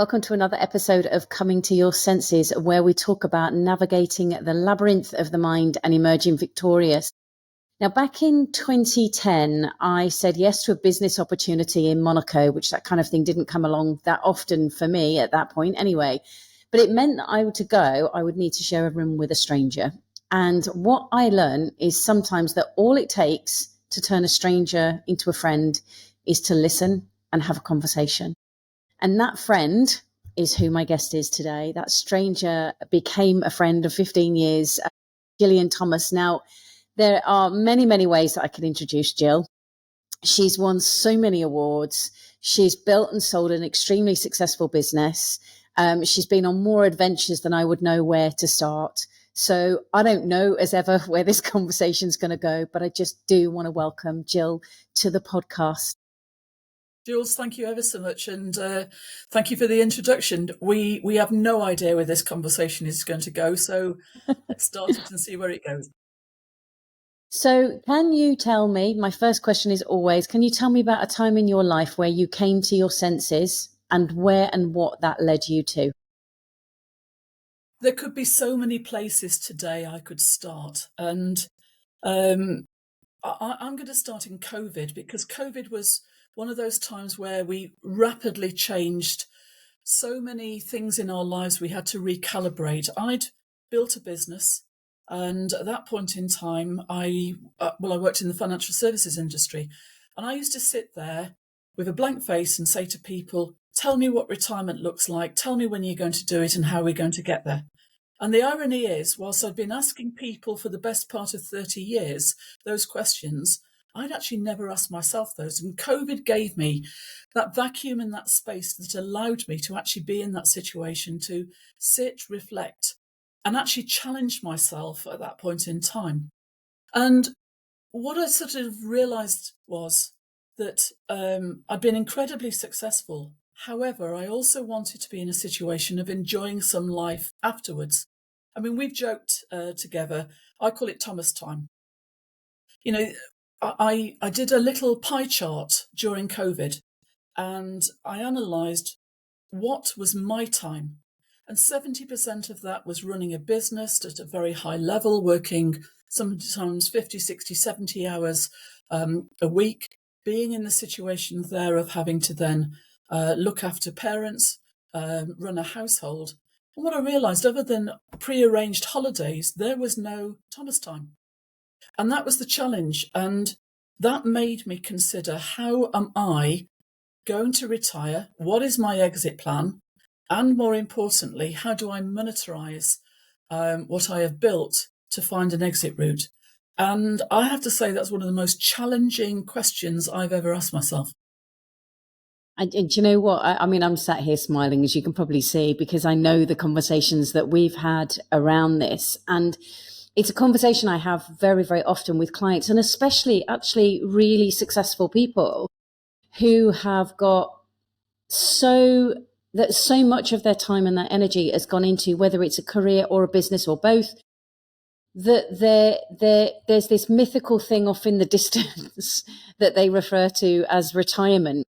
Welcome to another episode of Coming to Your Senses, where we talk about navigating the labyrinth of the mind and emerging victorious. Now, back in 2010, I said yes to a business opportunity in Monaco, which that kind of thing didn't come along that often for me at that point anyway. But it meant that I would need to share a room with a stranger. And what I learned is sometimes that all it takes to turn a stranger into a friend is to listen and have a conversation. And that friend is who my guest is today. That stranger became a friend of 15 years, Jillian Thomas. Now, there are many, many ways that I can introduce Jill. She's won so many awards. She's built and sold an extremely successful business. She's been on more adventures than I would know where to start. So I don't know as ever where this conversation's going to go, but I just do want to welcome Jill to the podcast. Jules, thank you ever so much, and thank you for the introduction. We have no idea where this conversation is going to go, so let's start it and see where it goes. So can you tell me, my first question is always, can you tell me about a time in your life where you came to your senses and where and what that led you to? There could be so many places today I could start, and I'm going to start in COVID, because COVID was one of those times where we rapidly changed so many things in our lives. We had to recalibrate. I'd built a business, and at that point in time, I worked in the financial services industry, and I used to sit there with a blank face and say to people, tell me what retirement looks like, tell me when you're going to do it and how we're going to get there. And the irony is, whilst I'd been asking people for the best part of 30 years those questions, I'd actually never asked myself those. And COVID gave me that vacuum and that space that allowed me to actually be in that situation, to sit, reflect, and actually challenge myself at that point in time. And what I sort of realised was that I'd been incredibly successful. However, I also wanted to be in a situation of enjoying some life afterwards. I mean, we've joked together. I call it Thomas time. You know, I did a little pie chart during COVID, and I analysed what was my time. And 70% of that was running a business at a very high level, working sometimes 50, 60, 70 hours a week, being in the situation there of having to then look after parents, run a household. And what I realised, other than pre-arranged holidays, there was no Thomas time. And that was the challenge. And that made me consider, how am I going to retire? What is my exit plan? And more importantly, how do I monetize what I have built to find an exit route? And I have to say that's one of the most challenging questions I've ever asked myself. And do you know what? I mean, I'm sat here smiling, as you can probably see, because I know the conversations that we've had around this. And it's a conversation I have very, very often with clients, and especially actually really successful people who have got so much of their time and their energy has gone into, whether it's a career or a business or both, that there's this mythical thing off in the distance that they refer to as retirement.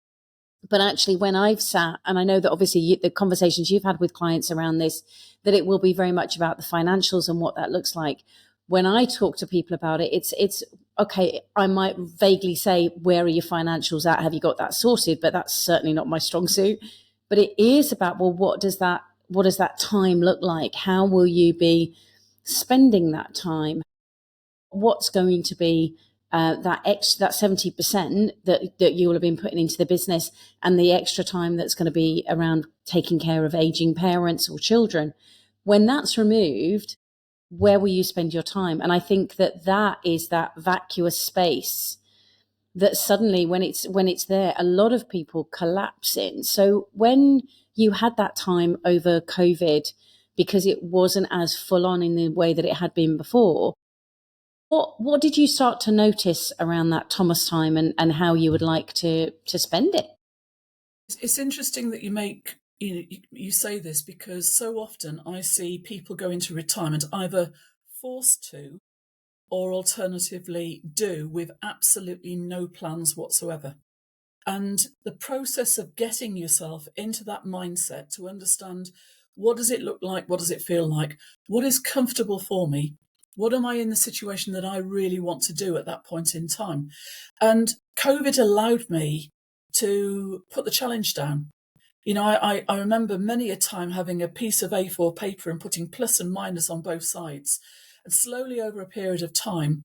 But actually, when I've sat, and I know that obviously the conversations you've had with clients around this, that it will be very much about the financials and what that looks like. When I talk to people about it, it's okay. I might vaguely say, where are your financials at? Have you got that sorted? But that's certainly not my strong suit. But it is about, well, what does that time look like? How will you be spending that time? What's going to be that 70% that you will have been putting into the business, and the extra time that's going to be around taking care of aging parents or children? When that's removed, where will you spend your time? And I think that is that vacuous space that suddenly, when it's there, a lot of people collapse in. So when you had that time over COVID, because it wasn't as full on in the way that it had been before, what did you start to notice around that Thomas time, and how you would like to spend it? It's interesting that you say this, because so often I see people go into retirement either forced to, or alternatively do, with absolutely no plans whatsoever. And the process of getting yourself into that mindset to understand, what does it look like? What does it feel like? What is comfortable for me? What am I in the situation that I really want to do at that point in time? And COVID allowed me to put the challenge down. I remember many a time having a piece of A4 paper and putting plus and minus on both sides. And slowly over a period of time,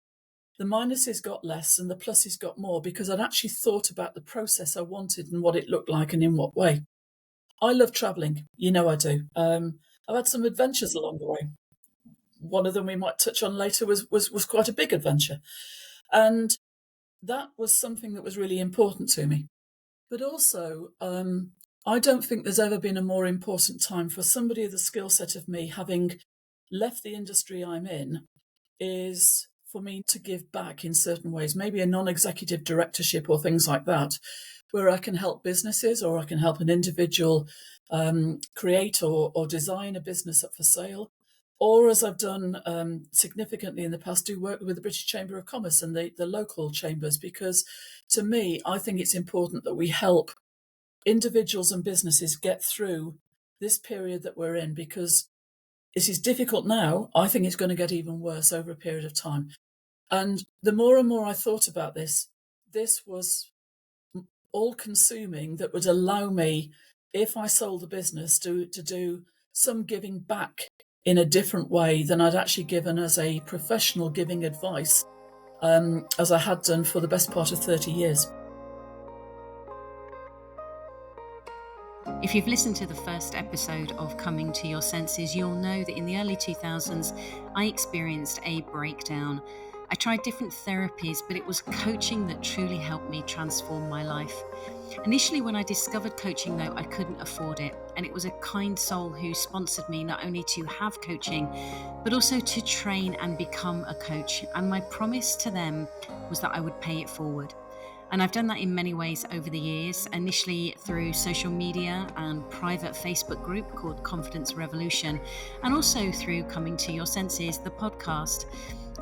the minuses got less and the pluses got more, because I'd actually thought about the process I wanted and what it looked like and in what way. I love traveling. I do. I've had some adventures along the way. One of them we might touch on later was quite a big adventure. And that was something that was really important to me. But also, I don't think there's ever been a more important time for somebody of the skill set of me, having left the industry I'm in, is for me to give back in certain ways, maybe a non-executive directorship or things like that, where I can help businesses or I can help an individual create or design a business up for sale. Or, as I've done significantly in the past, do work with the British Chamber of Commerce and the local chambers, because to me, I think it's important that we help individuals and businesses get through this period that we're in, because this is difficult now. I think it's going to get even worse over a period of time. And the more and more I thought about this was all-consuming, that would allow me, if I sold the business, to do some giving back in a different way than I'd actually given as a professional, giving advice, as I had done for the best part of 30 years. If you've listened to the first episode of Coming to Your Senses, you'll know that in the early 2000s, I experienced a breakdown. I tried different therapies, but it was coaching that truly helped me transform my life. Initially, when I discovered coaching, though, I couldn't afford it. And it was a kind soul who sponsored me not only to have coaching, but also to train and become a coach. And my promise to them was that I would pay it forward. And I've done that in many ways over the years, initially through social media and private Facebook group called Confidence Revolution, and also through Coming to Your Senses, the podcast.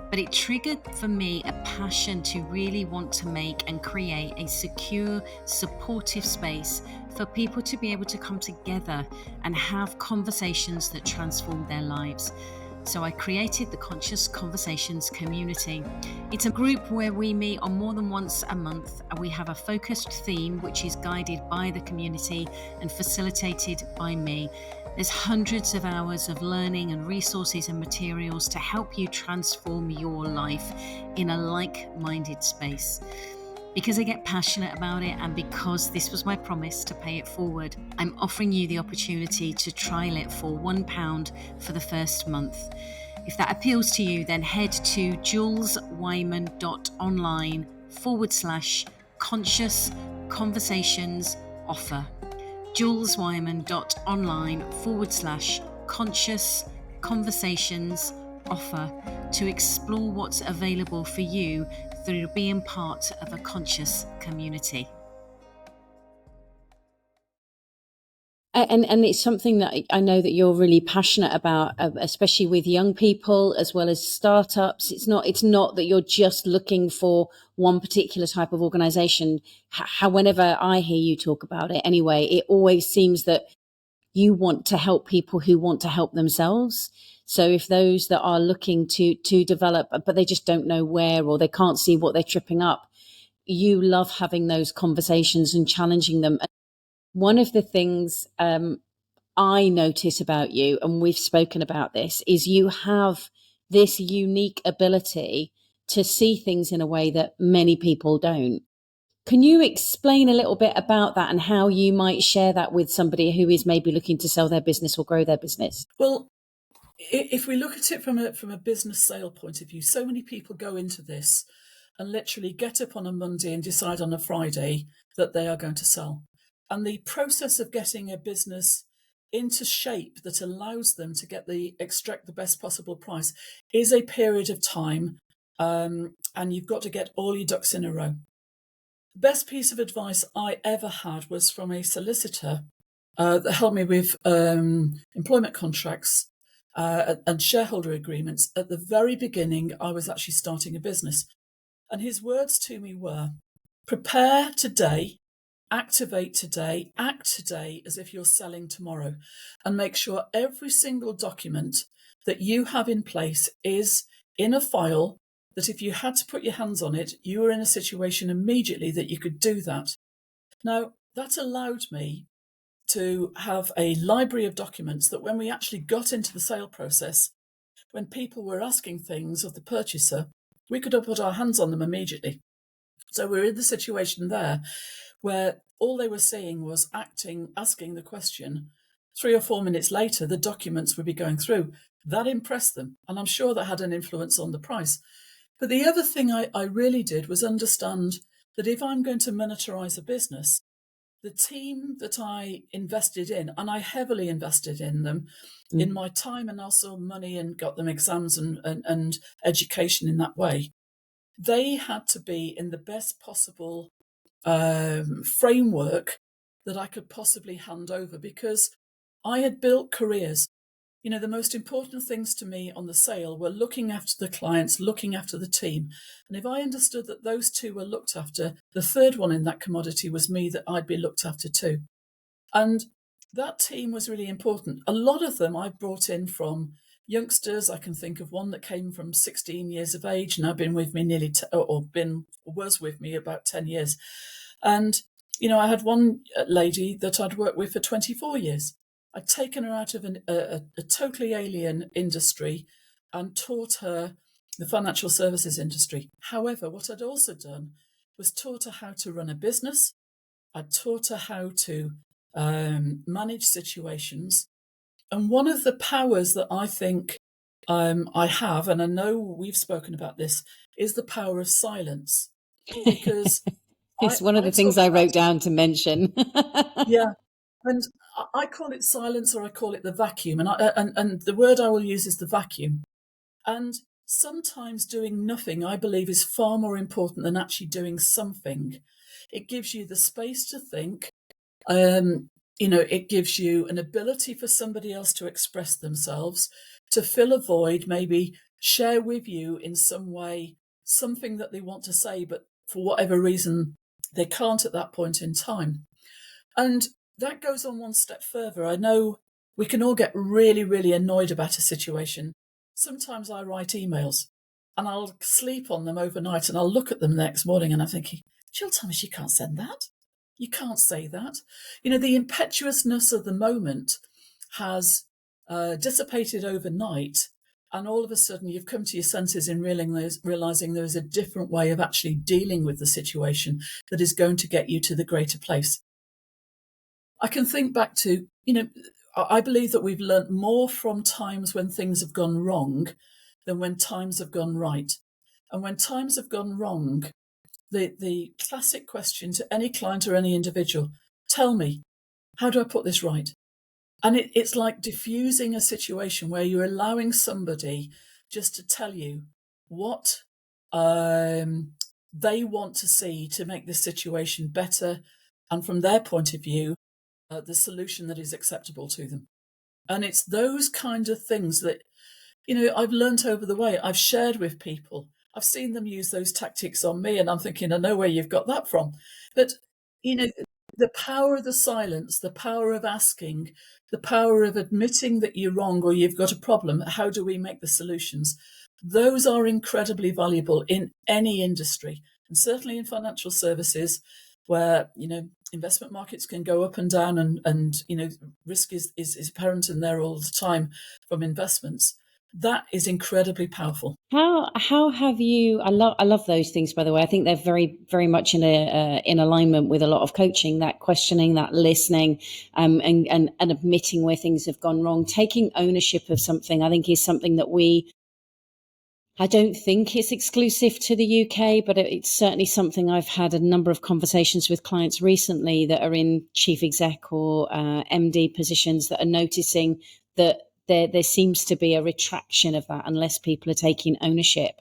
But it triggered for me a passion to really want to make and create a secure, supportive space for people to be able to come together and have conversations that transform their lives. So I created the Conscious Conversations community. It's a group where we meet on more than once a month. We have a focused theme which is guided by the community and facilitated by me. There's hundreds of hours of learning and resources and materials to help you transform your life in a like-minded space. Because I get passionate about it, and because this was my promise to pay it forward, I'm offering you the opportunity to trial it for £1 for the first month. If that appeals to you, then head to juleswyman.online/conscious conversations offer. juleswyman.online/conscious conversations offer to explore what's available for you through being part of a conscious community. And it's something that I know that you're really passionate about, especially with young people as well as startups. It's not that you're just looking for one particular type of organization. Whenever I hear you talk about it anyway, it always seems that you want to help people who want to help themselves. So if those that are looking to develop, but they just don't know where, or they can't see what they're tripping up, you love having those conversations and challenging them. One of the things I notice about you, and we've spoken about this, is you have this unique ability to see things in a way that many people don't. Can you explain a little bit about that and how you might share that with somebody who is maybe looking to sell their business or grow their business? Well, if we look at it from a business sale point of view, so many people go into this and literally get up on a Monday and decide on a Friday that they are going to sell. And the process of getting a business into shape that allows them to extract the best possible price is a period of time, and you've got to get all your ducks in a row. The best piece of advice I ever had was from a solicitor that helped me with employment contracts and shareholder agreements. At the very beginning, I was actually starting a business. And his words to me were, prepare today activate today, act today as if you're selling tomorrow, and make sure every single document that you have in place is in a file that if you had to put your hands on it, you were in a situation immediately that you could do that. Now, that allowed me to have a library of documents that when we actually got into the sale process, when people were asking things of the purchaser, we could have put our hands on them immediately. So we're in the situation there where all they were saying was asking the question. 3 or 4 minutes later, the documents would be going through. That impressed them, and I'm sure that had an influence on the price. But the other thing I really did was understand that if I'm going to monetize a business, the team that I invested in, and I heavily invested in them, in my time and also money, and got them exams and education in that way, they had to be in the best possible framework that I could possibly hand over, because I had built careers. You know, the most important things to me on the sale were looking after the clients, looking after the team. And if I understood that those two were looked after, the third one in that commodity was me, that I'd be looked after too. And that team was really important. A lot of them I brought in from youngsters. I can think of one that came from 16 years of age, now been with me was with me about 10 years. And, you know, I had one lady that I'd worked with for 24 years. I'd taken her out of a totally alien industry and taught her the financial services industry. However, what I'd also done was taught her how to run a business. I'd taught her how to manage situations. And one of the powers that I think I have, and I know we've spoken about this, is the power of silence. Because It's one of I the things talk I about, wrote down to mention. yeah, and I call it silence, or I call it the vacuum. And the word I will use is the vacuum. And sometimes doing nothing, I believe, is far more important than actually doing something. It gives you the space to think. You know, it gives you an ability for somebody else to express themselves, to fill a void, maybe share with you in some way something that they want to say, but for whatever reason, they can't at that point in time. And that goes on one step further. I know we can all get really, really annoyed about a situation. Sometimes I write emails and I'll sleep on them overnight, and I'll look at them the next morning and I'm thinking, Jill Thomas, you can't send that. You can't say that. You know, the impetuousness of the moment has dissipated overnight, and all of a sudden you've come to your senses in realizing there is a different way of actually dealing with the situation that is going to get you to the greater place. I can think back to, you know, I believe that we've learnt more from times when things have gone wrong than when times have gone right. And when times have gone wrong, the classic question to any client or any individual, tell me, how do I put this right? And it's like diffusing a situation where you're allowing somebody just to tell you what they want to see to make this situation better, and from their point of view, the solution that is acceptable to them. And it's those kind of things that, you know, I've learnt over the way. I've shared with people. I've seen them use those tactics on me, and I'm thinking, I know where you've got that from. But, you know, the power of the silence, the power of asking, the power of admitting that you're wrong or you've got a problem, how do we make the solutions? Those are incredibly valuable in any industry, and certainly in financial services, where, you know, investment markets can go up and down, and you know, risk is apparent in there all the time from investments. That is incredibly powerful. How have you? I love those things. By the way, I think they're very very much in alignment with a lot of coaching. That questioning, that listening, and admitting where things have gone wrong, taking ownership of something. I think is something that I don't think it's exclusive to the UK, but it's certainly something I've had a number of conversations with clients recently that are in chief exec or MD positions that are noticing that there seems to be a retraction of that unless people are taking ownership.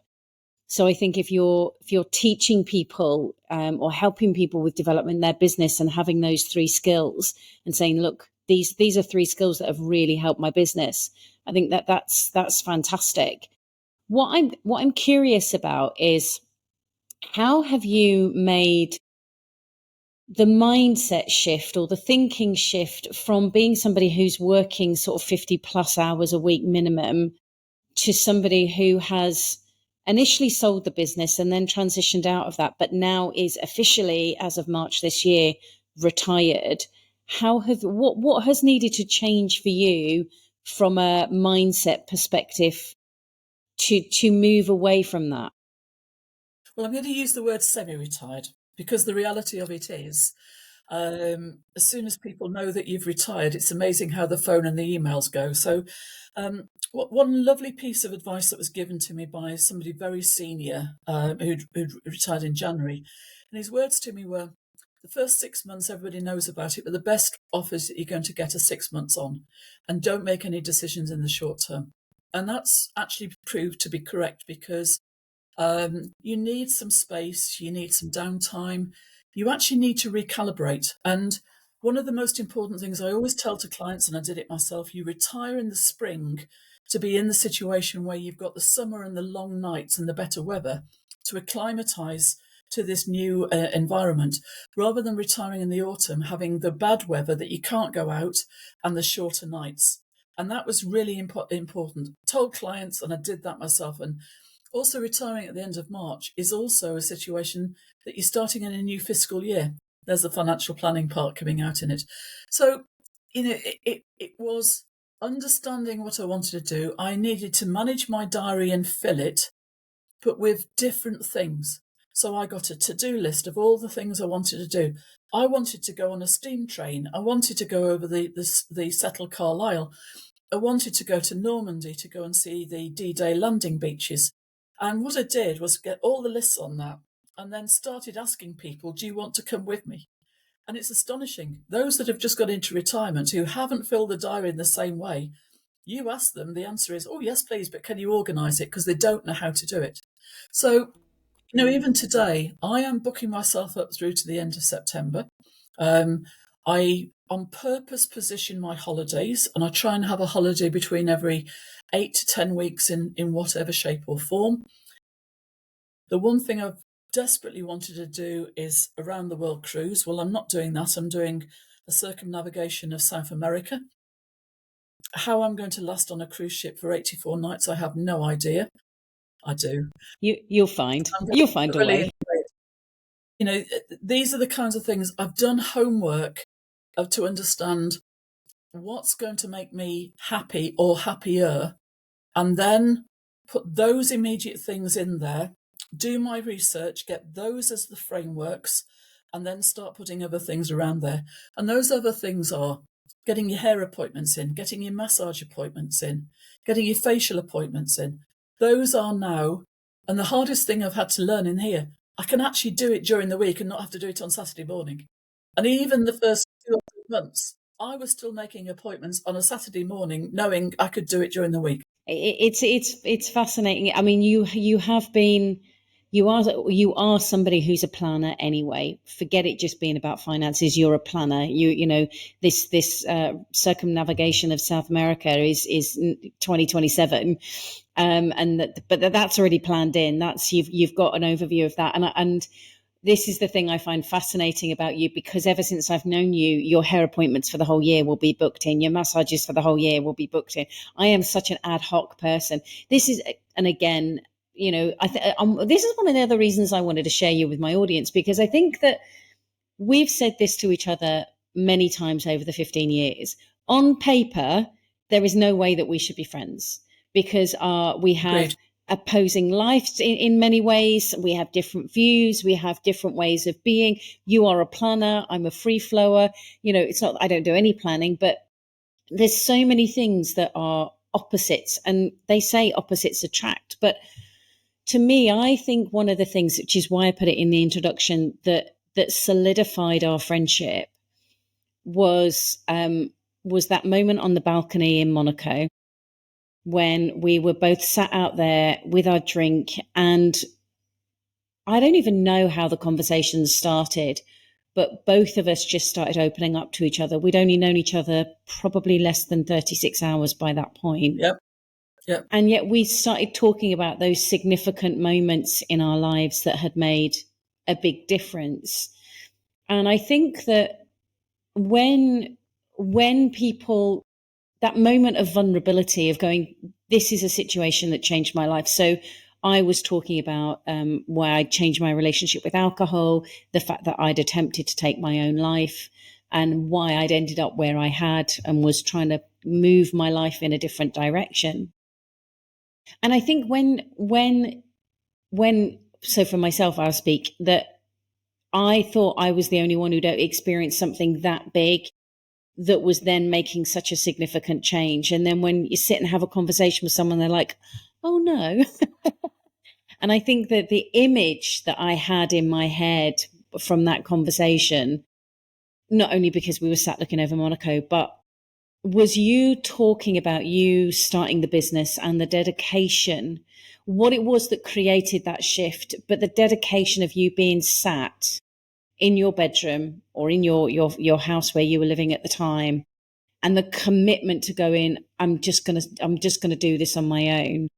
So I think if you're teaching people or helping people with developing their business and having those 3 skills and saying, look, these are 3 skills that have really helped my business, I think that's fantastic. What I'm curious about is, how have you made the mindset shift or the thinking shift from being somebody who's working sort of 50 plus hours a week minimum to somebody who has initially sold the business and then transitioned out of that, but now is officially, as of March this year, retired. What has needed to change for you from a mindset perspective to move away from that? Well, I'm going to use the word semi-retired because the reality of it is, as soon as people know that you've retired, it's amazing how the phone and the emails go. So one lovely piece of advice that was given to me by somebody very senior who'd retired in January, and his words to me were, the first 6 months everybody knows about it, but the best offers that you're going to get are 6 months on, and don't make any decisions in the short term. And that's actually proved to be correct, because you need some space, you need some downtime, you actually need to recalibrate. And one of the most important things I always tell to clients, and I did it myself, you retire in the spring to be in the situation where you've got the summer and the long nights and the better weather to acclimatise to this new environment, rather than retiring in the autumn, having the bad weather that you can't go out and the shorter nights. And that was really important. Told clients, and I did that myself. And also, retiring at the end of March is also a situation that you're starting in a new fiscal year. There's the financial planning part coming out in it. So, it was understanding what I wanted to do. I needed to manage my diary and fill it, but with different things. So I got a to-do list of all the things I wanted to do. I wanted to go on a steam train. I wanted to go over the Settle Carlisle. I wanted to go to Normandy to go and see the D-Day landing beaches. And what I did was get all the lists on that and then started asking people, do you want to come with me? And it's astonishing. Those that have just got into retirement who haven't filled the diary in the same way, you ask them, the answer is, oh, yes, please, but can you organise it? Because they don't know how to do it. So, even today, I am booking myself up through to the end of September. I, on purpose, position my holidays, and I try and have a holiday between every 8 to 10 weeks in whatever shape or form. The one thing I've desperately wanted to do is a round the world cruise. Well, I'm not doing that. I'm doing a circumnavigation of South America. How I'm going to last on a cruise ship for 84 nights, I have no idea. I do. You'll find a way. These are the kinds of things I've done homework to understand what's going to make me happy or happier, and then put those immediate things in there, do my research, get those as the frameworks, and then start putting other things around there. And those other things are getting your hair appointments in, getting your massage appointments in, getting your facial appointments in. Those are now, and the hardest thing I've had to learn in here, I can actually do it during the week and not have to do it on Saturday morning. And even the first 2 or 3 months, I was still making appointments on a Saturday morning, knowing I could do it during the week. It's fascinating. I mean, you are somebody who's a planner anyway. Forget it just being about finances. You're a planner. This circumnavigation of South America is 2027, but that's already planned in. That's you've got an overview of that, and this is the thing I find fascinating about you, because ever since I've known you, your hair appointments for the whole year will be booked in. Your massages for the whole year will be booked in. I am such an ad hoc person. This is, and again, this is one of the other reasons I wanted to share you with my audience, because I think that we've said this to each other many times over the 15 years. On paper, there is no way that we should be friends, because we have Great. opposing lives in many ways. We have different views. We have different ways of being. You are a planner. I'm a free flower. It's not, I don't do any planning, but there's so many things that are opposites, and they say opposites attract. But to me, I think one of the things, which is why I put it in the introduction, that solidified our friendship was that moment on the balcony in Monaco, when we were both sat out there with our drink, and I don't even know how the conversation started, but both of us just started opening up to each other. We'd only known each other probably less than 36 hours by that point. Yep. And yet we started talking about those significant moments in our lives that had made a big difference. And I think that when people, that moment of vulnerability of going, this is a situation that changed my life. So I was talking about why I changed my relationship with alcohol, the fact that I'd attempted to take my own life, and why I'd ended up where I had and was trying to move my life in a different direction. And I think so for myself, I'll speak, that I thought I was the only one who'd experienced something that big that was then making such a significant change. And then when you sit and have a conversation with someone, they're like, oh no. And I think that the image that I had in my head from that conversation, not only because we were sat looking over Monaco, but was you talking about you starting the business and the dedication, what it was that created that shift, but the dedication of you being sat in your bedroom or in your house where you were living at the time, and the commitment to go in, I'm just gonna do this on my own.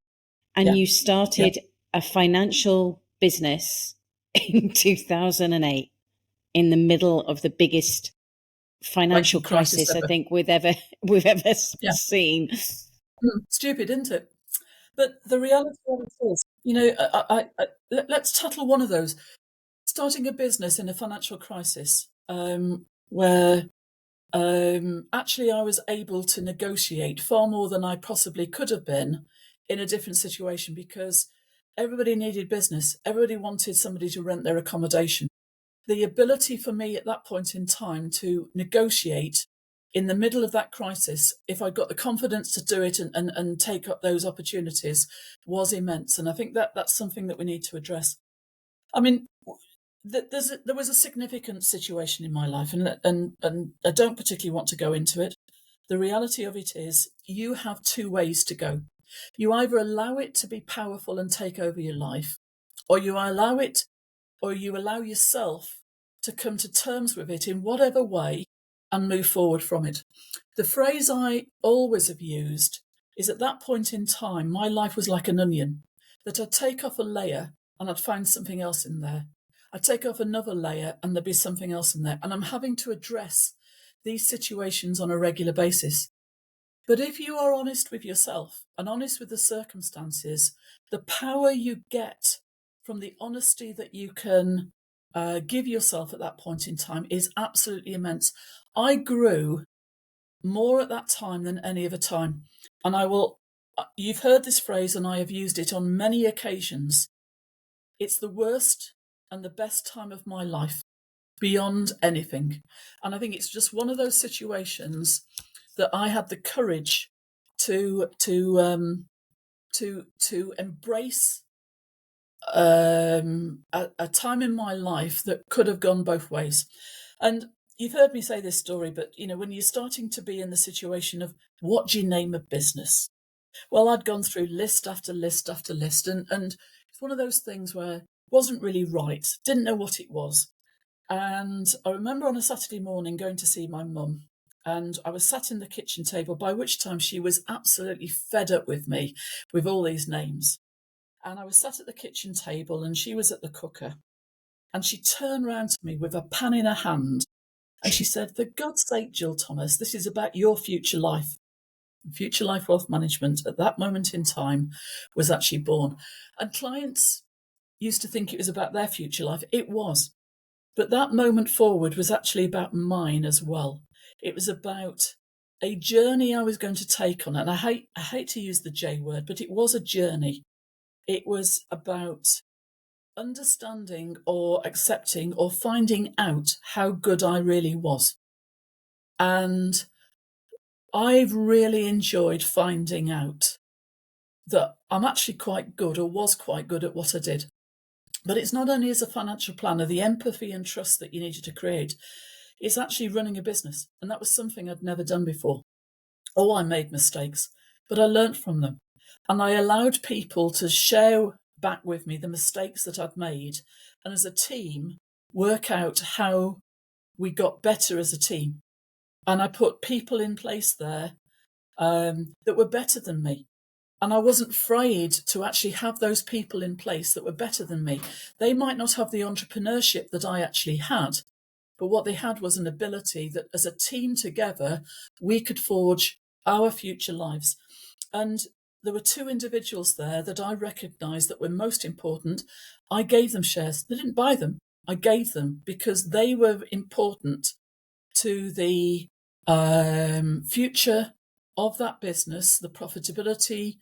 And Yeah. you started a financial business in 2008 in the middle of the biggest financial crisis I think we've ever seen. Stupid, isn't it? But the reality of it is, you know, let's tackle one of those. Starting a business in a financial crisis, where actually I was able to negotiate far more than I possibly could have been in a different situation, because everybody needed business. Everybody wanted somebody to rent their accommodation. The ability for me at that point in time to negotiate in the middle of that crisis, if I got the confidence to do it and take up those opportunities, was immense. And I think that's something that we need to address. I mean, there was a significant situation in my life, and I don't particularly want to go into it. The reality of it is, you have two ways to go. You either allow it to be powerful and take over your life, or you allow yourself to come to terms with it in whatever way and move forward from it. The phrase I always have used is, at that point in time, my life was like an onion, that I'd take off a layer and I'd find something else in there. I'd take off another layer and there'd be something else in there. And I'm having to address these situations on a regular basis. But if you are honest with yourself and honest with the circumstances, the power you get from the honesty that you can give yourself at that point in time is absolutely immense. I grew more at that time than any other time. And you've heard this phrase, and I have used it on many occasions. It's the worst and the best time of my life, beyond anything. And I think it's just one of those situations that I had the courage to embrace a time in my life that could have gone both ways. And you've heard me say this story, but you know, when you're starting to be in the situation of, what do you name a business? Well, I'd gone through list after list after list, and it's one of those things where it wasn't really right, didn't know what it was. And I remember on a Saturday morning going to see my mum, and I was sat in the kitchen table, by which time she was absolutely fed up with me with all these names. And I was sat at the kitchen table and she was at the cooker, and she turned round to me with a pan in her hand and she said, for God's sake, Jill Thomas, this is about your future life. Future Life Wealth Management at that moment in time was actually born. And clients used to think it was about their future life. It was. But that moment forward was actually about mine as well. It was about a journey I was going to take on. And I hate to use the J word, but it was a journey. It was about understanding or accepting or finding out how good I really was. And I've really enjoyed finding out that I'm actually quite good, or was quite good, at what I did. But it's not only as a financial planner, the empathy and trust that you needed to create, it's actually running a business. And that was something I'd never done before. Oh, I made mistakes, but I learnt from them. And I allowed people to share back with me the mistakes that I'd made. And as a team, work out how we got better as a team. And I put people in place there that were better than me. And I wasn't afraid to actually have those people in place that were better than me. They might not have the entrepreneurship that I actually had, But what they had was an ability that as a team together, we could forge our future lives. And there were two individuals there that I recognised that were most important. I gave them shares. They didn't buy them. I gave them because they were important to the future of that business, the profitability.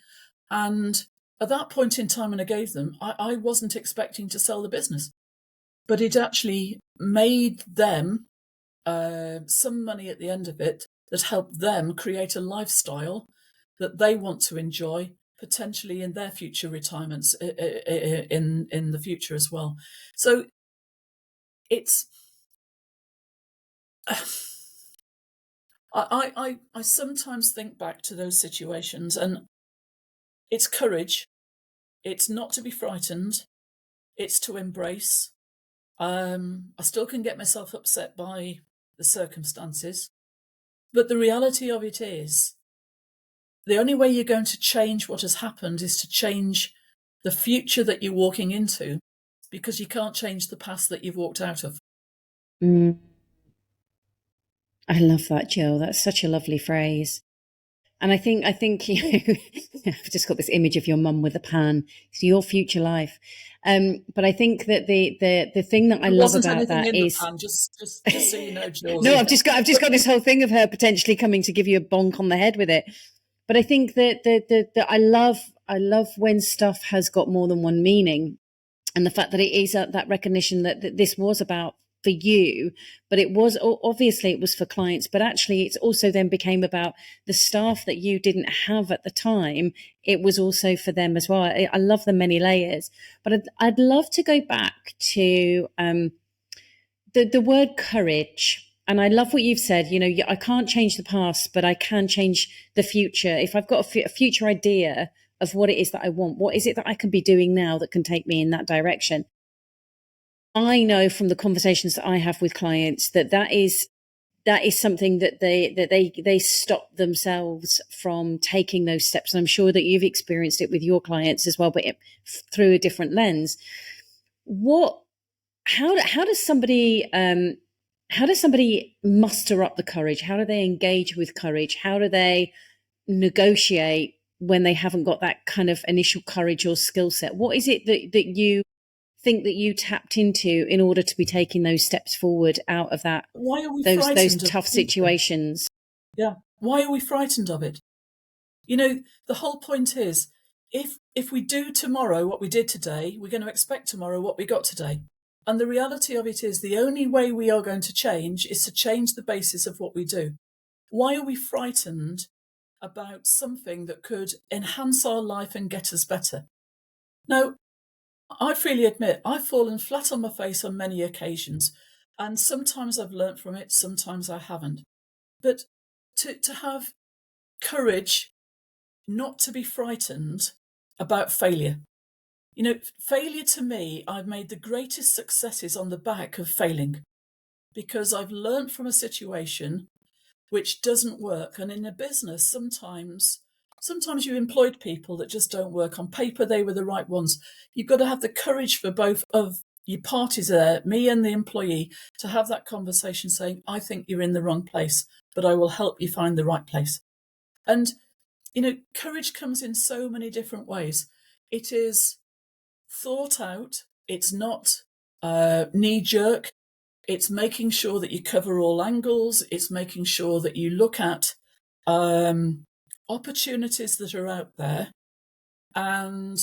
And at that point in time when I gave them, I wasn't expecting to sell the business, but it actually made them some money at the end of it that helped them create a lifestyle that they want to enjoy, potentially in their future retirements in the future as well. So it's I sometimes think back to those situations, and it's courage. It's not to be frightened. It's to embrace. I still can get myself upset by the circumstances, but the reality of it is the only way you're going to change what has happened is to change the future that you're walking into, because you can't change the past that you've walked out of. Mm. I love that, Jill. That's such a lovely phrase. And I think I've just got this image of your mum with a pan. It's your future life. But I think that the thing that I love about that is just so you know, Jules. No, I've just got this whole thing of her potentially coming to give you a bonk on the head with it. But I think that I love when stuff has got more than one meaning, and the fact that it is that recognition that this was about for you, but it was obviously it was for clients, but actually it's also then became about the staff that you didn't have at the time. It was also for them as well. I love the many layers, but I'd love to go back to the word courage. And I love what you've said. You know, I can't change the past, but I can change the future. If I've got a future idea of what it is that I want, what is it that I can be doing now that can take me in that direction? I know from the conversations that I have with clients that is something that they stop themselves from taking those steps. And I'm sure that you've experienced it with your clients as well, but through a different lens. How does somebody muster up the courage? How do they engage with courage? How do they negotiate when they haven't got that kind of initial courage or skill set? What is it that you think that you tapped into in order to be taking those steps forward out of that? Why are we those tough situations? Yeah. Why are we frightened of it? You know, the whole point is if we do tomorrow what we did today, we're going to expect tomorrow what we got today. And the reality of it is the only way we are going to change is to change the basis of what we do. Why are we frightened about something that could enhance our life and get us better? Now, I freely admit I've fallen flat on my face on many occasions, and sometimes I've learnt from it, sometimes I haven't. But to have courage not to be frightened about failure. You know, failure to me, I've made the greatest successes on the back of failing, because I've learnt from a situation which doesn't work. And in a business, sometimes you employed people that just don't work. On paper, they were the right ones. You've got to have the courage for both of your parties there, me and the employee, to have that conversation saying, I think you're in the wrong place, but I will help you find the right place. And, you know, courage comes in so many different ways. It is thought out. It's not knee-jerk. It's making sure that you cover all angles. It's making sure that you look at opportunities that are out there, and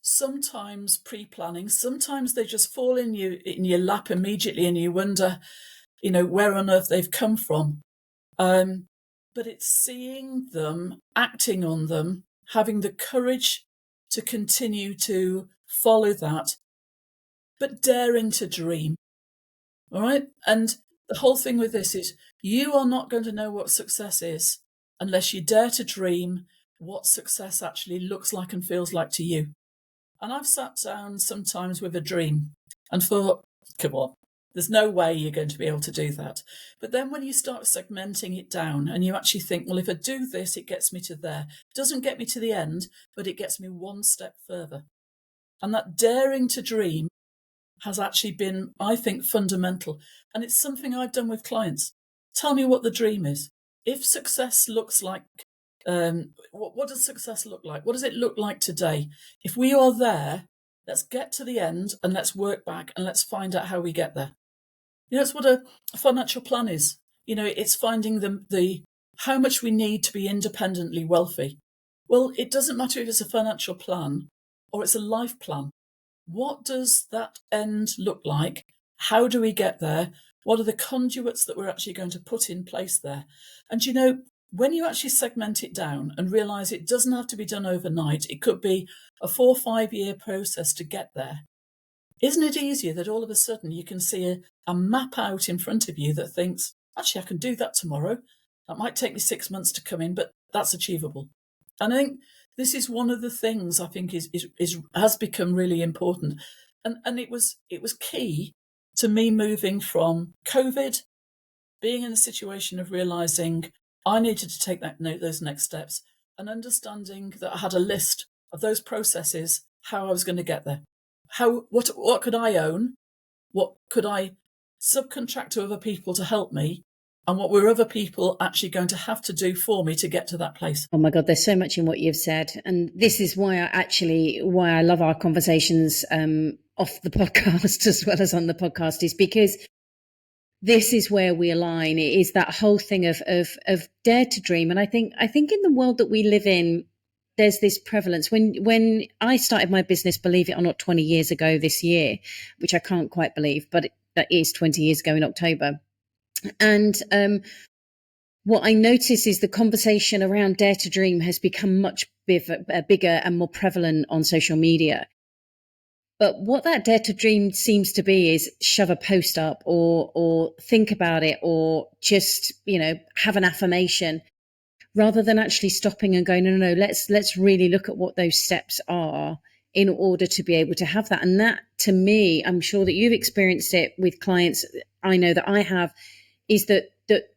sometimes pre-planning. Sometimes they just fall in your lap immediately, and you wonder, you know, where on earth they've come from. But it's seeing them, acting on them, having the courage to continue to follow that, but daring to dream. All right. And the whole thing with this is you are not going to know what success is unless you dare to dream what success actually looks like and feels like to you. And I've sat down sometimes with a dream and thought, come on, there's no way you're going to be able to do that. But then when you start segmenting it down and you actually think, well, if I do this, it gets me to there. It doesn't get me to the end, but it gets me one step further. And that daring to dream has actually been, I think, fundamental. And it's something I've done with clients. Tell me what the dream is. If success looks like, what does success look like? What does it look like today? If we are there, let's get to the end and let's work back and let's find out how we get there. That's what a financial plan is. It's finding the how much we need to be independently wealthy. Well, it doesn't matter if it's a financial plan or it's a life plan. What does that end look like? How do we get there? What are the conduits that we're actually going to put in place there? And when you actually segment it down and realize it doesn't have to be done overnight, it could be a 4 or 5 year process to get there. Isn't it easier that all of a sudden you can see a map out in front of you that thinks, actually, I can do that tomorrow. That might take me 6 months to come in, but that's achievable. And I think this is one of the things I think has become really important. And it was key to me moving from COVID, being in a situation of realizing I needed to take those next steps, and understanding that I had a list of those processes, how I was going to get there. What could I own? What could I subcontract to other people to help me? And what were other people actually going to have to do for me to get to that place? Oh my God, there's so much in what you've said. And this is why I love our conversations off the podcast as well as on the podcast, is because this is where we align. It is that whole thing of dare to dream. And I think in the world that we live in, there's this prevalence. When I started my business, believe it or not, 20 years ago this year, which I can't quite believe, but that is 20 years ago in October. And what I notice is the conversation around dare to dream has become much bigger and more prevalent on social media. But what that dare to dream seems to be is shove a post up or think about it, or just, have an affirmation, rather than actually stopping and going, no, let's really look at what those steps are in order to be able to have that. And that, to me, I'm sure that you've experienced it with clients. I know that I have, is that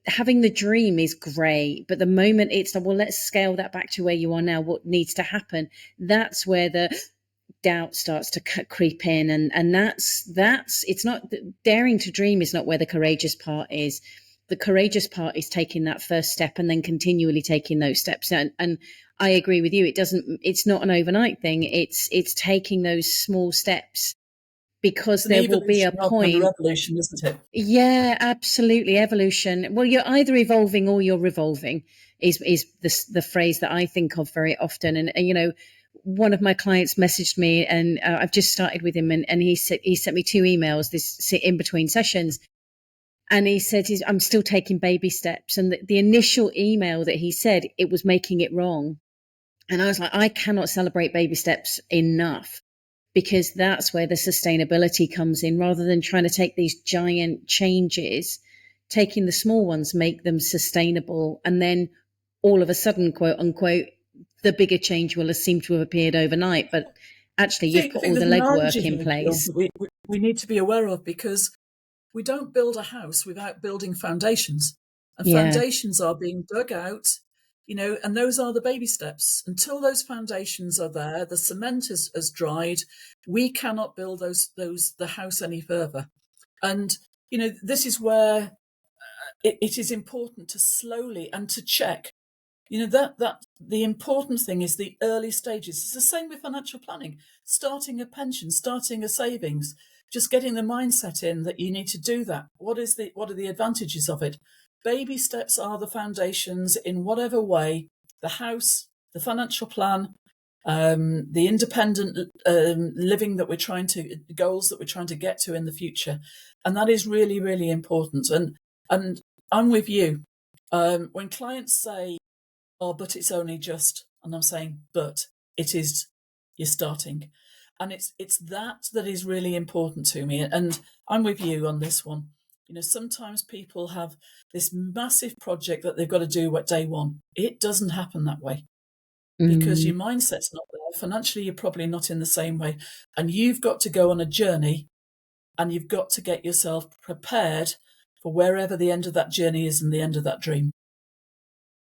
having the dream is great, but the moment it's like, well, let's scale that back to where you are now, what needs to happen, that's where the doubt starts to creep in. And that's it's not, daring to dream is not where the courageous part is. The courageous part is taking that first step and then continually taking those steps. And I agree with you. It's not an overnight thing. It's taking those small steps, because there will be a point. Revolution, isn't it? Yeah, absolutely. Evolution. Well, you're either evolving or you're revolving is the phrase that I think of very often. And one of my clients messaged me, and I've just started with him, and he sent me 2 emails this in between sessions. And he said, I'm still taking baby steps. And the initial email that he said, it was making it wrong. And I was like, I cannot celebrate baby steps enough, because that's where the sustainability comes in. Rather than trying to take these giant changes, taking the small ones, make them sustainable. And then all of a sudden, quote unquote, the bigger change will seem to have appeared overnight. But actually, you've put all the legwork in place. We need to be aware of, because we don't build a house without building foundations. And foundations are being dug out, and those are the baby steps. Until those foundations are there, the cement has dried, we cannot build the house any further. And, this is where it is important to slowly and to check. That the important thing is the early stages. It's the same with financial planning, starting a pension, starting a savings, just getting the mindset in that you need to do that. What are the advantages of it? Baby steps are the foundations in whatever way: the house, the financial plan, the independent living that goals that we're trying to get to in the future. And that is really, really important. And I'm with you. When clients say, oh, but it's only just, and I'm saying, but it is, you're starting. And it's that is really important to me. And I'm with you on this one. Sometimes people have this massive project that they've got to do at day one. It doesn't happen that way, because your mindset's not there. Financially, you're probably not in the same way. And you've got to go on a journey, and you've got to get yourself prepared for wherever the end of that journey is and the end of that dream.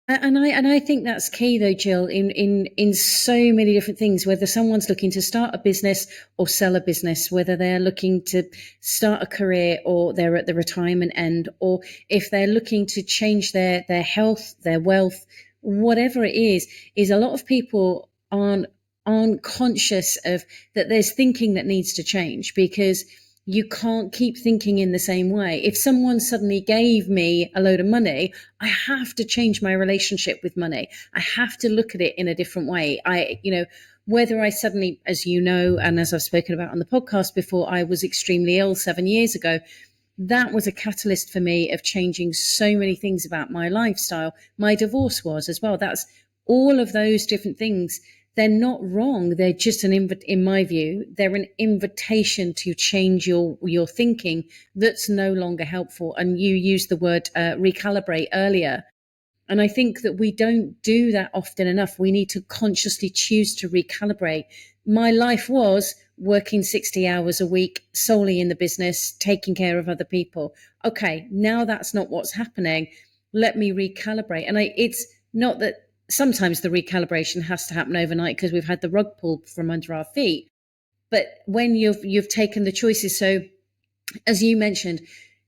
And I think that's key though, Jill, in so many different things, whether someone's looking to start a business or sell a business, whether they're looking to start a career or they're at the retirement end, or if they're looking to change their health, their wealth, whatever it is a lot of people aren't conscious of that there's thinking that needs to change, because you can't keep thinking in the same way. If someone suddenly gave me a load of money, I have to change my relationship with money. I have to look at it in a different way. Whether I suddenly, as you know, and as I've spoken about on the podcast before, I was extremely ill 7 years ago. That was a catalyst for me of changing so many things about my lifestyle. My divorce was as well. That's all of those different things. They're not wrong. They're just in my view, they're an invitation to change your thinking that's no longer helpful. And you used the word recalibrate earlier. And I think that we don't do that often enough. We need to consciously choose to recalibrate. My life was working 60 hours a week, solely in the business, taking care of other people. Okay, now that's not what's happening. Let me recalibrate. And it's not that sometimes the recalibration has to happen overnight because we've had the rug pulled from under our feet. But when you've taken the choices, so as you mentioned,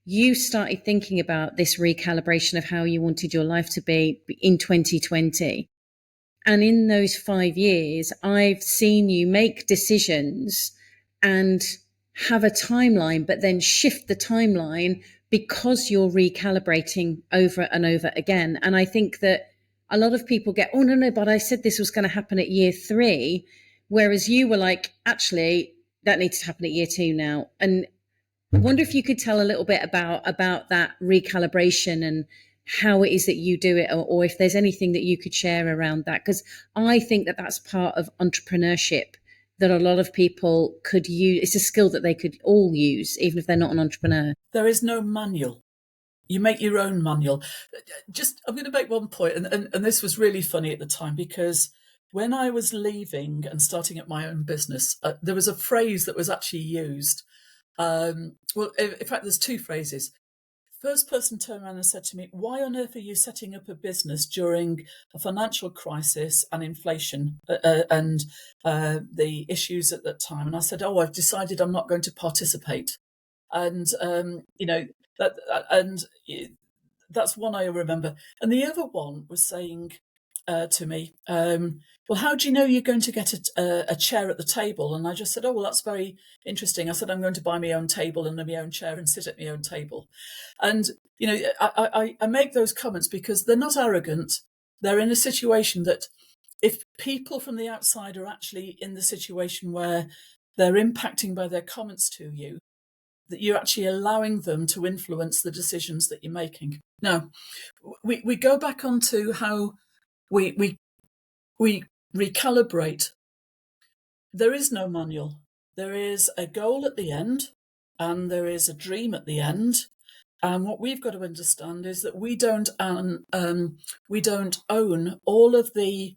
you started thinking about this recalibration of how you wanted your life to be in 2020. And in those 5 years, I've seen you make decisions and have a timeline, but then shift the timeline because you're recalibrating over and over again. And I think that a lot of people get, oh, no, but I said this was going to happen at year 3. Whereas you were like, actually, that needs to happen at year 2 now. And I wonder if you could tell a little bit about that recalibration and how it is that you do it, or if there's anything that you could share around that, because I think that that's part of entrepreneurship that a lot of people could use. It's a skill that they could all use, even if they're not an entrepreneur. There is no manual. You make your own manual. I'm going to make one point, and this was really funny at the time, because when I was leaving and starting up my own business, there was a phrase that was actually used. In fact, there's 2 phrases. First person turned around and said to me, "Why on earth are you setting up a business during a financial crisis and inflation and the issues at that time?" And I said, "Oh, I've decided I'm not going to participate." And that's one I remember. And the other one was saying to me, "Well, how do you know you're going to get a chair at the table?" And I just said, "Oh, well, that's very interesting." I said, "I'm going to buy my own table and my own chair and sit at my own table." And, I make those comments because they're not arrogant. They're in a situation that if people from the outside are actually in the situation where they're impacting by their comments to you, that you're actually allowing them to influence the decisions that you're making. Now, we go back onto how we recalibrate. There is no manual. There is a goal at the end, and there is a dream at the end. And what we've got to understand is that we don't own all of the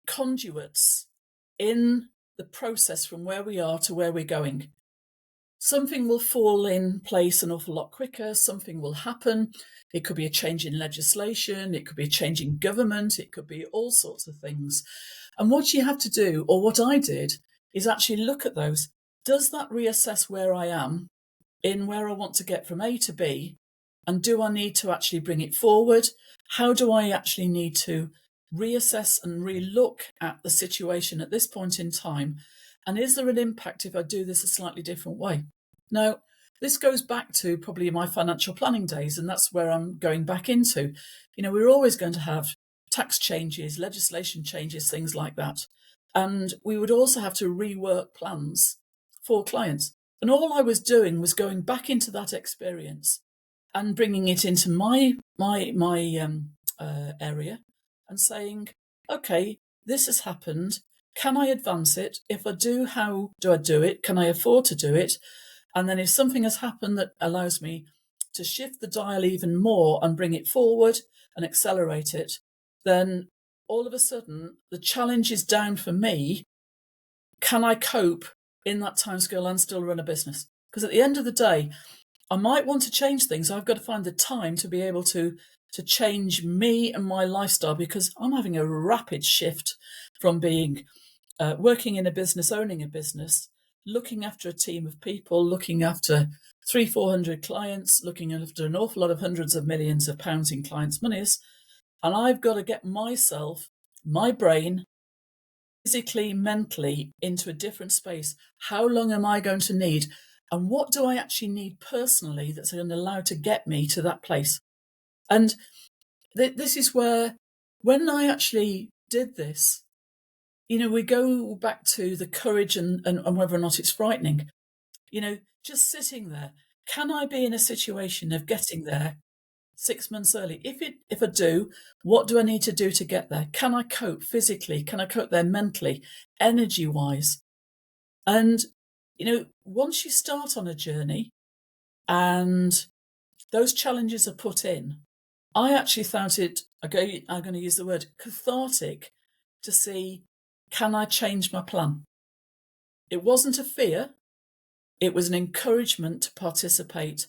conduits in the process from where we are to where we're going. Something will fall in place an awful lot quicker. Something will happen. It could be a change in legislation. It could be a change in government. It could be all sorts of things. And what you have to do, or what I did, is actually look at those. Does that reassess where I am in where I want to get from A to B? And do I need to actually bring it forward? How do I actually need to reassess and relook at the situation at this point in time? And is there an impact if I do this a slightly different way? Now, this goes back to probably my financial planning days, and that's where I'm going back into. We're always going to have tax changes, legislation changes, things like that. And we would also have to rework plans for clients. And all I was doing was going back into that experience and bringing it into my area and saying, okay, this has happened. Can I advance it? If I do, how do I do it? Can I afford to do it? And then if something has happened that allows me to shift the dial even more and bring it forward and accelerate it, then all of a sudden the challenge is down for me. Can I cope in that timescale and still run a business? Because at the end of the day, I might want to change things. I've got to find the time to be able to change me and my lifestyle, because I'm having a rapid shift from being working in a business, owning a business, looking after a team of people, looking after 300-400 clients, looking after an awful lot of hundreds of millions of pounds in clients' monies. And I've got to get myself, my brain, physically, mentally into a different space. How long am I going to need? And what do I actually need personally that's going to allow to get me to that place? And this is where, when I actually did this, we go back to the courage and whether or not it's frightening. Just sitting there. Can I be in a situation of getting there 6 months early? If I do, what do I need to do to get there? Can I cope physically? Can I cope there mentally, energy-wise? And, once you start on a journey and those challenges are put in, I actually found it, I'm going to use the word cathartic, to see, can I change my plan? It wasn't a fear. It was an encouragement to participate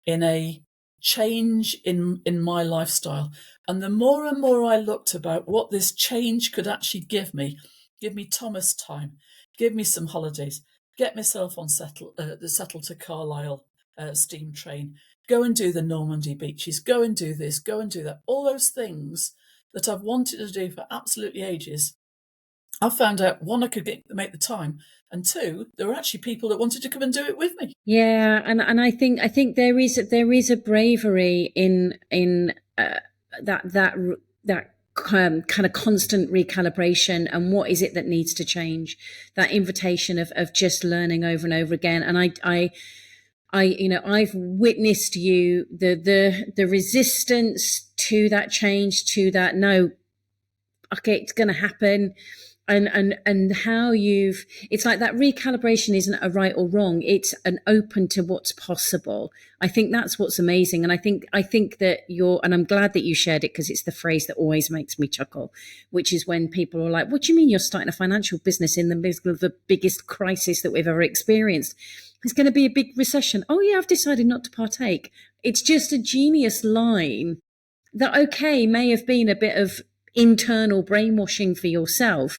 in a change in my lifestyle. And the more and more I looked about what this change could actually give me Thomas time, give me some holidays, get myself on the Settle to Carlisle steam train, go and do the Normandy beaches, go and do this, go and do that. All those things that I've wanted to do for absolutely ages. I found out, one, I could make the time, and two, there were actually people that wanted to come and do it with me. Yeah, and I think there is a bravery in that kind of constant recalibration, and what is it that needs to change, that invitation of just learning over and over again. And I've witnessed the resistance to that change, to that, no, okay, it's going to happen. And how it's like that recalibration isn't a right or wrong. It's an open to what's possible. I think that's what's amazing. And I think that and I'm glad that you shared it, because it's the phrase that always makes me chuckle, which is when people are like, what do you mean you're starting a financial business in the middle of the biggest crisis that we've ever experienced? It's going to be a big recession. Oh yeah, I've decided not to partake. It's just a genius line that, okay, may have been a bit of internal brainwashing for yourself,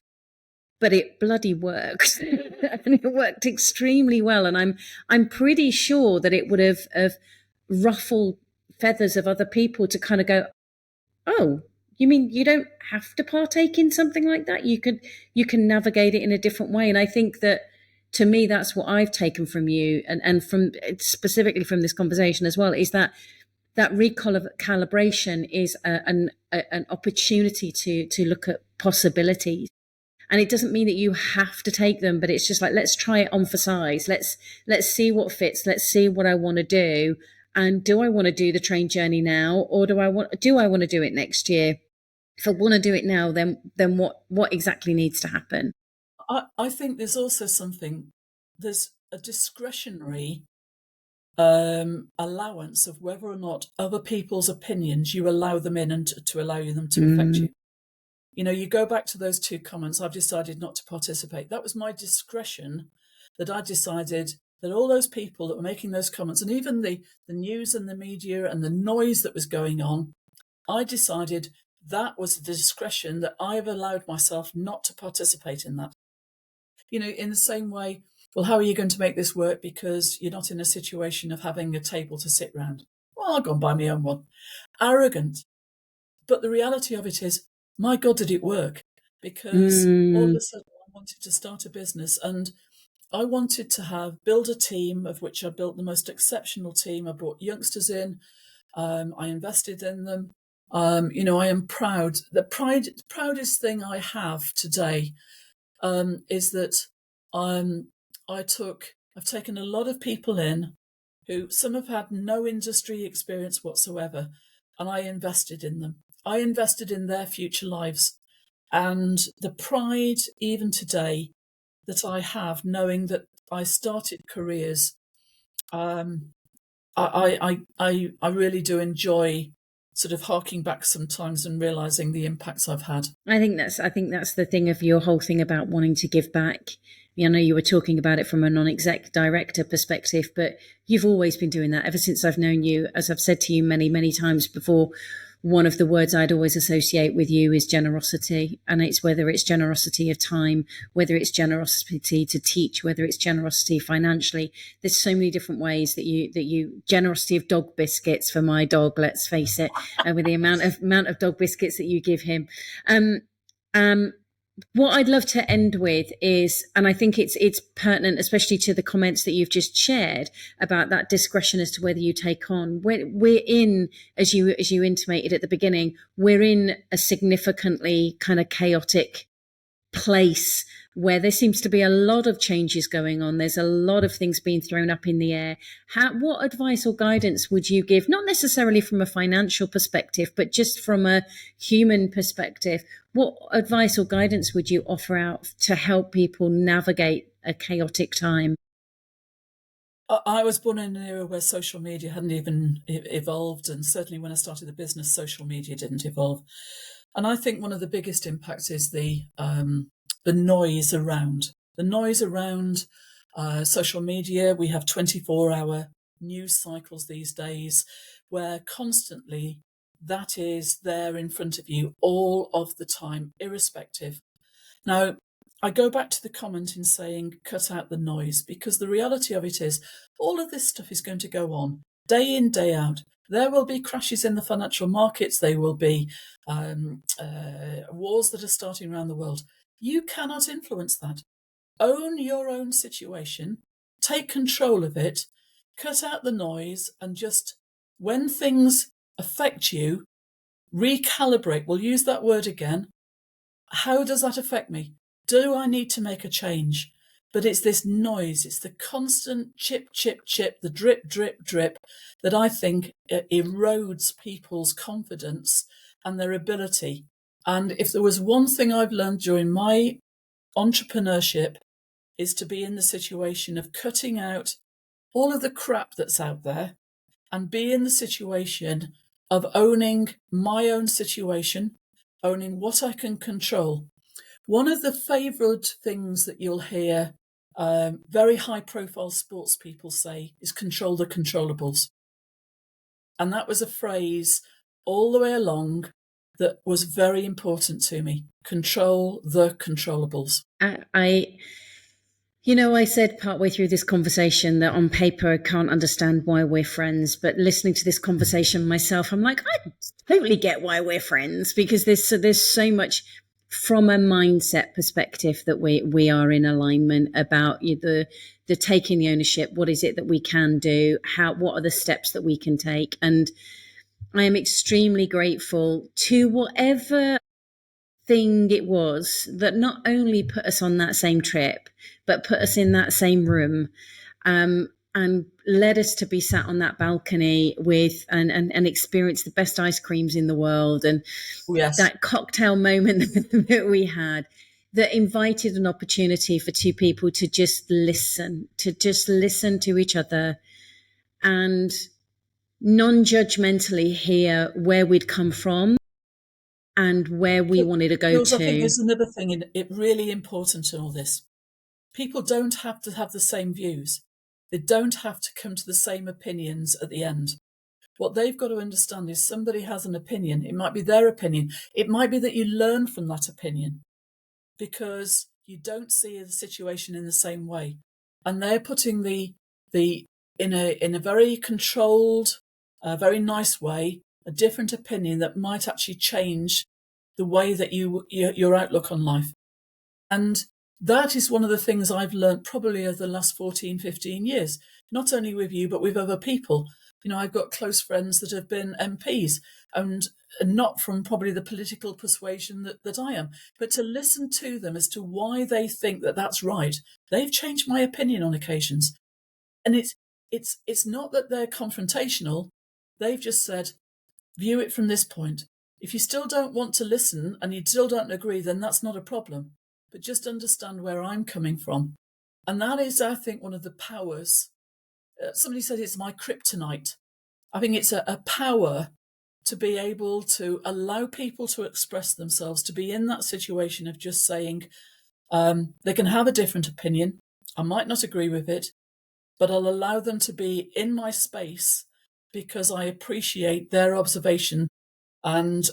but it bloody worked. And it worked extremely well. And I'm pretty sure that it would have ruffled feathers of other people to kind of go, oh, you mean you don't have to partake in something like that? You can navigate it in a different way. And I think that, to me, that's what I've taken from you, and from specifically from this conversation as well, is that recalibration is an opportunity to look at possibilities. And it doesn't mean that you have to take them, but it's just like, let's try it on for size. Let's see what fits. Let's see what I want to do. And do I want to do the train journey now, or do I want to do it next year? If I want to do it now, then what exactly needs to happen? I think there's also there's a discretionary allowance of whether or not other people's opinions, you allow them in, and to allow them to affect you. You go back to those two comments, I've decided not to participate. That was my discretion, that I decided that all those people that were making those comments, and even the news and the media and the noise that was going on, I decided that was the discretion, that I've allowed myself not to participate in that. In the same way, well, how are you going to make this work because you're not in a situation of having a table to sit round? Well, I'll go and buy my own one. Arrogant. But the reality of it is, my God, did it work? Because all of a sudden I wanted to start a business, and I wanted to build a team, of which I built the most exceptional team. I brought youngsters in. I invested in them. I am proud. The proudest thing I have today is that I've taken a lot of people in who, some have had no industry experience whatsoever, and I invested in them. I invested in their future lives, and the pride, even today, that I have, knowing that I started careers, I really do enjoy sort of harking back sometimes and realizing the impacts I've had. I think that's the thing of your whole thing about wanting to give back, I know you were talking about it from a non-exec director perspective, but you've always been doing that ever since I've known you. As I've said to you many, many times before, one of the words I'd always associate with you is generosity. And it's whether it's generosity of time, whether it's generosity to teach, whether it's generosity financially. There's so many different ways that you generosity of dog biscuits for my dog, let's face it, with the amount of dog biscuits that you give him. What I'd love to end with is, and I think it's pertinent, especially to the comments that you've just shared about that discretion as to whether you take on. We're in, as you intimated at the beginning, we're in a significantly kind of chaotic place where there seems to be a lot of changes going on. There's a lot of things being thrown up in the air. What advice or guidance would you give, not necessarily from a financial perspective, but just from a human perspective? What advice or guidance would you offer out to help people navigate a chaotic time? I was born in an era where social media hadn't even evolved, and certainly when I started the business, social media didn't evolve. And I think one of the biggest impacts is the noise around social media. We have 24-hour news cycles these days where constantly that is there in front of you all of the time, irrespective. Now, I go back to the comment in saying cut out the noise, because the reality of it is all of this stuff is going to go on day in, day out. There will be crashes in the financial markets. There will be wars that are starting around the world. You cannot influence that. Own your own situation, take control of it, cut out the noise, and just, when things affect you, recalibrate. We'll use that word again. How does that affect me? Do I need to make a change? But it's this noise, it's the constant chip, chip, chip, the drip, drip, drip, that I think erodes people's confidence and their ability. And if there was one thing I've learned during my entrepreneurship, is to be in the situation of cutting out all of the crap that's out there and be in the situation of owning my own situation, owning what I can control. One of the favourite things that you'll hear very high-profile sports people say is control the controllables. And that was a phrase all the way along that was very important to me. Control the controllables. I said partway through this conversation that on paper I can't understand why we're friends, but listening to this conversation myself, I'm like, I totally get why we're friends, because there's so much from a mindset perspective that we are in alignment about the taking the ownership. What is it that we can do? What are the steps that we can take? And I am extremely grateful to whatever thing it was that not only put us on that same trip, but put us in that same room, and led us to be sat on that balcony with and experience the best ice creams in the world, and yes, that cocktail moment that we had, that invited an opportunity for two people to just listen to each other and non-judgmentally hear where we'd come from and where we wanted to go Jules, to. I think there's another thing really important in all this. People don't have to have the same views. They don't have to come to the same opinions at the end. What they've got to understand is somebody has an opinion. It might be their opinion. It might be that you learn from that opinion because you don't see the situation in the same way. And they're putting in a very controlled, very nice way, a different opinion that might actually change the way that your outlook on life. And that is one of the things I've learned probably over the last 14, 15 years, not only with you, but with other people. I've got close friends that have been MPs and not from probably the political persuasion that I am, but to listen to them as to why they think that that's right. They've changed my opinion on occasions. And it's not that they're confrontational. They've just said, view it from this point. If you still don't want to listen and you still don't agree, then that's not a problem. But just understand where I'm coming from. And that is, I think, one of the powers. Somebody said it's my kryptonite. I think it's a power to be able to allow people to express themselves, to be in that situation of just saying, They can have a different opinion. I might not agree with it, but I'll allow them to be in my space because I appreciate their observation, and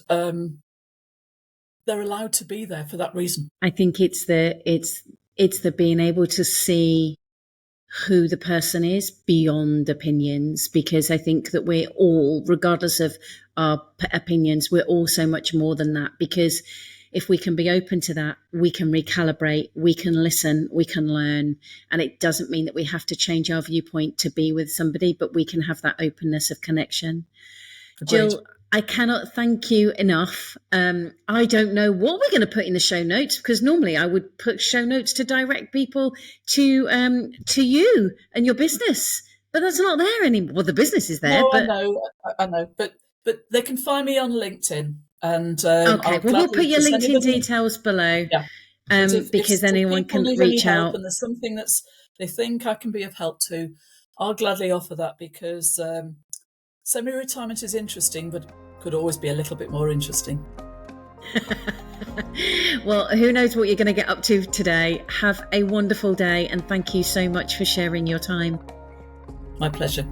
they're allowed to be there for that reason. I think it's the being able to see who the person is beyond opinions, because I think that we're all, regardless of our opinions, we're all so much more than that. Because if we can be open to that, we can recalibrate, we can listen, we can learn. And it doesn't mean that we have to change our viewpoint to be with somebody, but we can have that openness of connection. Agreed. Jill, I cannot thank you enough. I don't know what we're going to put in the show notes, because normally I would put show notes to direct people to you and your business, but that's not there anymore. Well, the business is there, No, but I know, but they can find me on LinkedIn, and okay. Well, we'll put your LinkedIn details below, because anyone can reach out. And there's something they think I can be of help to, I'll gladly offer that, because semi-retirement is interesting, but could always be a little bit more interesting. Well, who knows what you're going to get up to today. Have a wonderful day, and thank you so much for sharing your time. My pleasure.